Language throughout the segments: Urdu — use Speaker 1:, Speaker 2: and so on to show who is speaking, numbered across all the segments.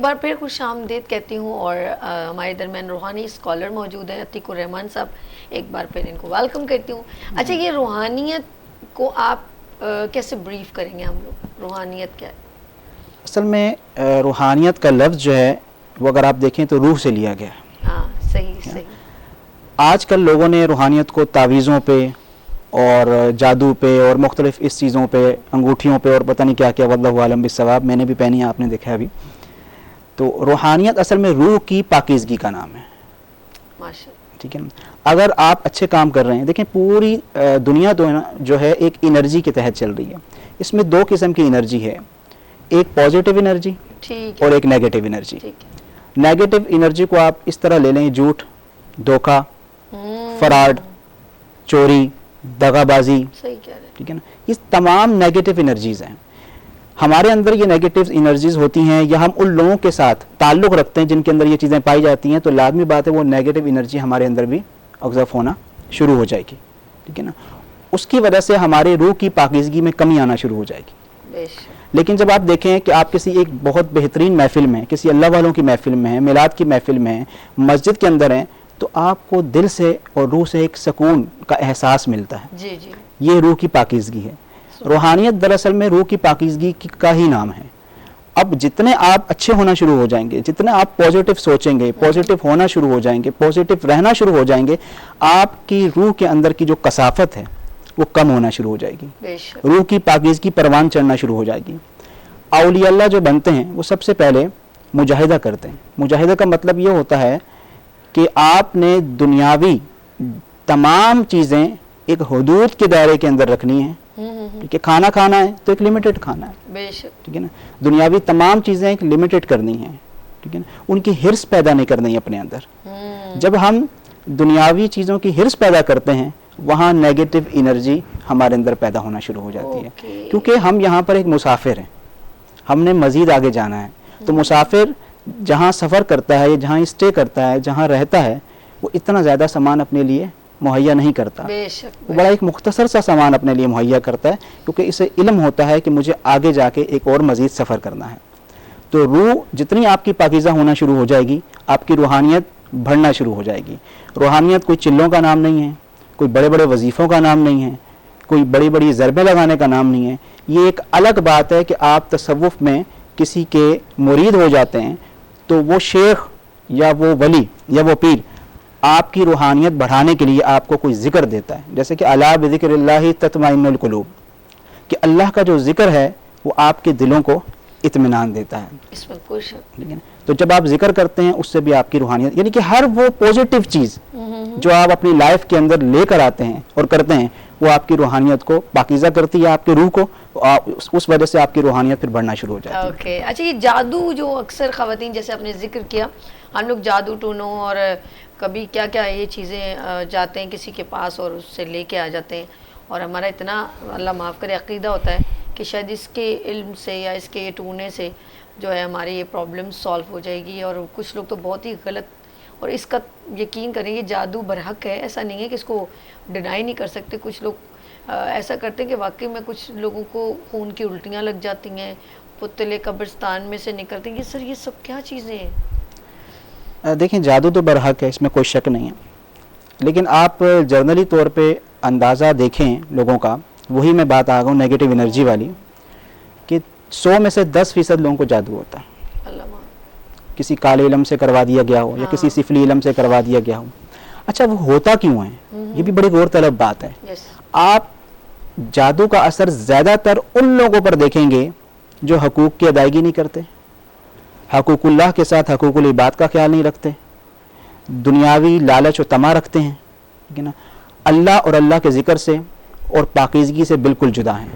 Speaker 1: بار پھر خوش آمدید کہتی ہوں، اور ہمارے درمیان روحانی اسکالر موجود ہیں عتیق الرحمان صاحب، ایک بار پھر ان کو ویلکم کرتی ہوں. اچھا، یہ روحانیت کو آپ کیسے بریف کریں گے؟ ہم لوگ روحانیت کیا ہے؟
Speaker 2: اصل میں روحانیت کا لفظ جو ہے وہ اگر آپ دیکھیں تو روح سے لیا گیا ہے.
Speaker 1: ہاں صحیح.
Speaker 2: آج کل لوگوں نے روحانیت کو تعویذوں پہ اور جادو پہ اور مختلف اس چیزوں پہ، انگوٹھیوں پہ اور پتہ نہیں کیا کیا، واللہ عالم بالصواب. میں نے بھی پہنی ہے، آپ نے دیکھا ہے ابھی. تو روحانیت اصل میں روح کی پاکیزگی کا نام ہے. ٹھیک ہے نا. اگر آپ اچھے کام کر رہے ہیں، دیکھیں پوری دنیا تو جو ہے ایک انرجی کے تحت چل رہی ہے. اس میں دو قسم کی انرجی ہے، ایک پازیٹیو انرجی اور ایک نیگیٹو انرجی. نیگیٹو انرجی کو آپ اس طرح لے لیں، جھوٹ، دھوکہ، فراڈ، چوری، دغا بازی. ٹھیک ہے نا. یہ تمام نیگیٹو انرجیز ہیں. ہمارے اندر یہ نیگیٹو انرجیز ہوتی ہیں، یا ہم ان لوگوں کے ساتھ تعلق رکھتے ہیں جن کے اندر یہ چیزیں پائی جاتی ہیں، تو لازمی بات ہے وہ نیگیٹو انرجی ہمارے اندر بھی اگزرو ہونا شروع ہو جائے گی. ٹھیک ہے نا. اس کی وجہ سے ہمارے روح کی پاکیزگی میں کمی آنا شروع ہو جائے گی. لیکن جب آپ دیکھیں کہ آپ کسی ایک بہت بہترین محفل میں، کسی اللہ والوں کی محفل میں ہیں، میلاد کی محفل میں ہیں، مسجد کے اندر ہیں، تو آپ کو دل سے اور روح سے ایک سکون کا احساس ملتا ہے. یہ روح کی پاکیزگی ہے. روحانیت دراصل میں روح کی پاکیزگی کا ہی نام ہے. اب جتنے آپ اچھے ہونا شروع ہو جائیں گے، جتنے آپ پازیٹیو سوچیں گے، پازیٹیو ہونا شروع ہو جائیں گے، پازیٹیو رہنا شروع ہو جائیں گے، آپ کی روح کے اندر کی جو کثافت ہے وہ کم ہونا شروع ہو جائے گی. روح کی پاکیزگی پروان چڑھنا شروع ہو جائے گی. اولیاء اللہ جو بنتے ہیں وہ سب سے پہلے مجاہدہ کرتے ہیں. مجاہدہ کا مطلب یہ ہوتا ہے کہ آپ نے دنیاوی تمام چیزیں ایک حدود کے دائرے کے اندر رکھنی ہیں. کہ کھانا کھانا ہے تو ایک لمیٹڈ کھانا ہے. ٹھیک ہے نا. دنیاوی تمام چیزیں ایک لمیٹڈ کرنی ہیں. ٹھیک ہے نا. ان کی ہرس پیدا نہیں کرنی اپنے اندر. جب ہم دنیاوی چیزوں کی ہرس پیدا کرتے ہیں، وہاں نیگیٹو انرجی ہمارے اندر پیدا ہونا شروع ہو جاتی ہے. کیونکہ ہم یہاں پر ایک مسافر ہیں، ہم نے مزید آگے جانا ہے. تو مسافر جہاں سفر کرتا ہے، جہاں اسٹے کرتا ہے، جہاں رہتا ہے، وہ اتنا زیادہ سامان اپنے لیے مہیا نہیں کرتا. وہ بڑا ایک مختصر سا سامان اپنے لیے مہیا کرتا ہے، کیونکہ اسے علم ہوتا ہے کہ مجھے آگے جا کے ایک اور مزید سفر کرنا ہے. تو روح جتنی آپ کی پاکیزہ ہونا شروع ہو جائے گی، آپ کی روحانیت بڑھنا شروع ہو جائے گی. روحانیت کوئی چلوں کا نام نہیں ہے، کوئی بڑے بڑے وظیفوں کا نام نہیں ہے، کوئی بڑی بڑی ضربیں لگانے کا نام نہیں ہے. یہ ایک الگ بات ہے کہ آپ تصوف میں کسی کے مرید ہو جاتے ہیں تو وہ شیخ یا وہ ولی یا وہ پیر آپ کی روحانیت بڑھانے کے لیے آپ کو کوئی ذکر دیتا ہے. جیسے کہ الا بذکر اللہ تطمئن القلوب، کہ اللہ کا جو ذکر ہے وہ آپ کے دلوں کو اطمینان دیتا ہے.
Speaker 1: اس میں کوئی شک
Speaker 2: نہیں. تو جب آپ ذکر کرتے ہیں اس سے بھی آپ کی روحانیت، یعنی کہ ہر وہ پازیٹیو چیز جو آپ اپنی لائف کے اندر لے کر آتے ہیں اور کرتے ہیں، وہ آپ کی روحانیت کو پاکیزہ کرتی ہے، آپ کے روح کو. اس وجہ سے آپ کی روحانیت پھر بڑھنا شروع ہو جاتی ہے.
Speaker 1: اچھا، یہ جادو جو اکثر خواتین، جیسے آپ نے ذکر کیا، ہم لوگ جادو ٹونوں اور کبھی کیا کیا یہ چیزیں جاتے ہیں کسی کے پاس اور اس سے لے کے آ جاتے ہیں، اور ہمارا اتنا اللہ معاف کرے عقیدہ ہوتا ہے کہ شاید اس کے علم سے یا اس کے ٹونے سے جو ہے ہماری یہ پرابلم سالو ہو جائے گی. اور کچھ لوگ تو بہت ہی غلط، اور اس کا یقین کریں یہ جادو برحق ہے، ایسا نہیں ہے کہ اس کو ڈینائی نہیں کر سکتے. کچھ لوگ ایسا کرتے ہیں کہ واقعی میں کچھ لوگوں کو خون کی الٹیاں لگ جاتی ہیں، پتلے قبرستان میں سے نکلتے ہیں. یہ سر یہ سب کیا چیزیں ہیں؟
Speaker 2: دیکھیں جادو تو برحق ہے، اس میں کوئی شک نہیں ہے. لیکن آپ جرنلی طور پہ اندازہ دیکھیں لوگوں کا، وہی میں بات آ گا ہوں نیگیٹو انرجی والی، کہ 100 میں سے 10% لوگوں کو جادو ہوتا ہے. کسی کالے علم سے کروا دیا گیا ہو یا کسی سفلی علم سے کروا دیا گیا ہو. اچھا وہ ہوتا کیوں ہے؟ یہ بھی بڑی غور طلب بات ہے. آپ جادو کا اثر زیادہ تر ان لوگوں پر دیکھیں گے جو حقوق کی ادائیگی نہیں کرتے، حقوق اللہ کے ساتھ حقوق العباد کا خیال نہیں رکھتے، دنیاوی لالچ و طمع رکھتے ہیں. ٹھیک ہے نا. اللہ اور اللہ کے ذکر سے اور پاکیزگی سے بالکل جدا ہیں.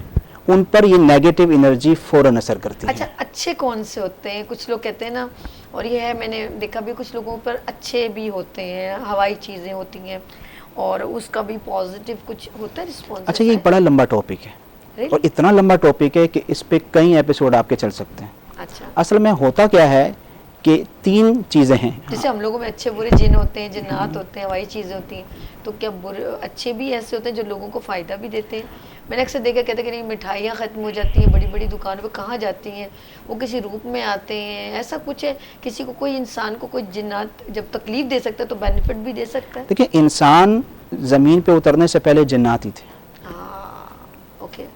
Speaker 2: ان پر یہ نیگیٹو انرجی فوراً اثر کرتی ہے.
Speaker 1: اچھا، اچھے کون سے ہوتے ہیں؟ کچھ لوگ کہتے ہیں نا، اور یہ ہے میں نے دیکھا بھی کچھ لوگوں پر اچھے بھی ہوتے ہیں، ہوائی چیزیں ہوتی ہیں، اور اس کا بھی پازیٹیو کچھ ہوتا ہے رسپانس.
Speaker 2: اچھا، یہ ایک بڑا لمبا ٹاپک ہے، اور اتنا لمبا ٹاپک ہے کہ اس پہ کئی ایپیسوڈ آپ کے چل سکتے ہیں.
Speaker 1: اچھا.
Speaker 2: اصل میں ہوتا کیا ہے کہ 3 چیزیں ہیں.
Speaker 1: جیسے ہم لوگوں میں اچھے برے جن ہوتے ہیں, جنات ہوتے ہیں, وہی چیزیں ہوتی ہیں, تو کیا برے اچھے بھی ایسے ہوتے ہیں جو لوگوں کو فائدہ بھی دیتے ہیں؟ میں نے اکثر دیکھا, کہتے ہیں کہ نہیں مٹھائیاں ختم ہو جاتی ہیں, بڑی بڑی دکانوں پہ کہاں جاتی ہیں, وہ کسی روپ میں آتے ہیں, ایسا کچھ ہے؟ کسی کو کوئی انسان کو کوئی جنات جب تکلیف دے سکتا ہے تو بینیفٹ بھی دے سکتا ہے.
Speaker 2: دیکھیں انسان زمین پہ اترنے سے پہلے جنات ہی تھے.
Speaker 1: اوکے,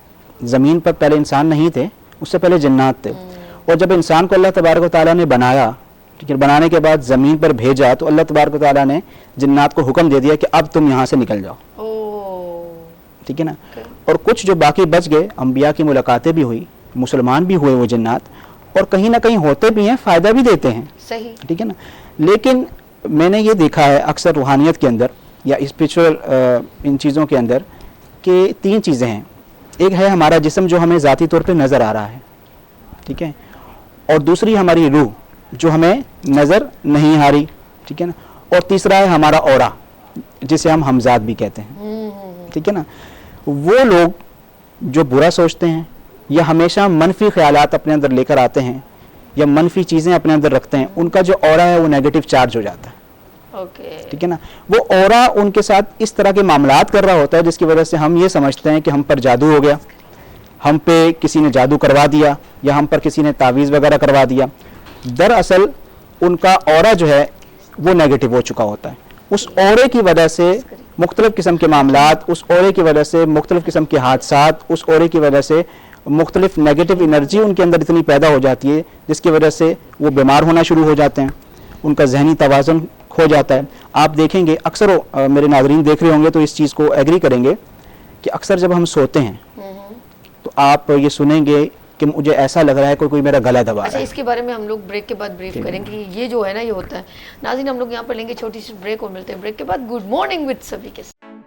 Speaker 2: زمین پر پہلے انسان نہیں تھے, اس سے پہلے جنات تھے. اور جب انسان کو اللہ تبارک و تعالیٰ نے بنایا, ٹھیک ہے, بنانے کے بعد زمین پر بھیجا, تو اللہ تبارک و تعالیٰ نے جنات کو حکم دے دیا کہ اب تم یہاں سے نکل جاؤ. ٹھیک ہے نا. اور کچھ جو باقی بچ گئے, انبیاء کی ملاقاتیں بھی ہوئی, مسلمان بھی ہوئے وہ جنات, اور کہیں نہ کہیں ہوتے بھی ہیں, فائدہ بھی دیتے ہیں.
Speaker 1: صحیح.
Speaker 2: ٹھیک ہے نا. لیکن میں نے یہ دیکھا ہے اکثر روحانیت کے اندر یا اسپریچول ان چیزوں کے اندر کہ 3 چیزیں ہیں. ایک ہے ہمارا جسم جو ہمیں ذاتی طور پہ نظر آ رہا ہے, ٹھیک ہے, اور دوسری ہماری روح جو ہمیں نظر نہیں آ رہی, ٹھیک ہے نا, اور تیسرا ہے ہمارا اورا جسے ہم ہمزاد بھی کہتے ہیں. ٹھیک ہے نا. وہ لوگ جو برا سوچتے ہیں یا ہمیشہ منفی خیالات اپنے اندر لے کر آتے ہیں یا منفی چیزیں اپنے اندر رکھتے ہیں, ان کا جو اورا ہے وہ نیگیٹو چارج ہو جاتا ہے. ٹھیک ہے نا. وہ اورا ان کے ساتھ اس طرح کے معاملات کر رہا ہوتا ہے جس کی وجہ سے ہم یہ سمجھتے ہیں کہ ہم پر جادو ہو گیا, ہم پہ کسی نے جادو کروا دیا, یا ہم پر کسی نے تعویذ وغیرہ کروا دیا. دراصل ان کا اورا جو ہے وہ نیگیٹو ہو چکا ہوتا ہے. اس اورے کی وجہ سے مختلف قسم کے معاملات, اس اورے کی وجہ سے مختلف قسم کے حادثات, اس اورے کی وجہ سے مختلف نیگیٹو انرجی ان کے اندر اتنی پیدا ہو جاتی ہے جس کی وجہ سے وہ بیمار ہونا شروع ہو جاتے ہیں, ان کا ذہنی توازن کھو جاتا ہے. آپ دیکھیں گے اکثر میرے ناظرین دیکھ رہے ہوں گے تو اس چیز کو ایگری کریں گے کہ اکثر جب ہم سوتے ہیں تو آپ یہ سنیں گے کہ مجھے ایسا لگ رہا ہے کوئی میرا گلا دبا رہا ہے.
Speaker 1: اس کے بارے میں ہم لوگ بریک کے بعد بریف کریں گے. یہ جو ہے نا یہ ہوتا ہے. ناظرین ہم لوگ یہاں پر لیں گے چھوٹی سی بریک اور ملتے ہیں بریک کے بعد. گڈ مارننگ وتھ سبھی کے ساتھ.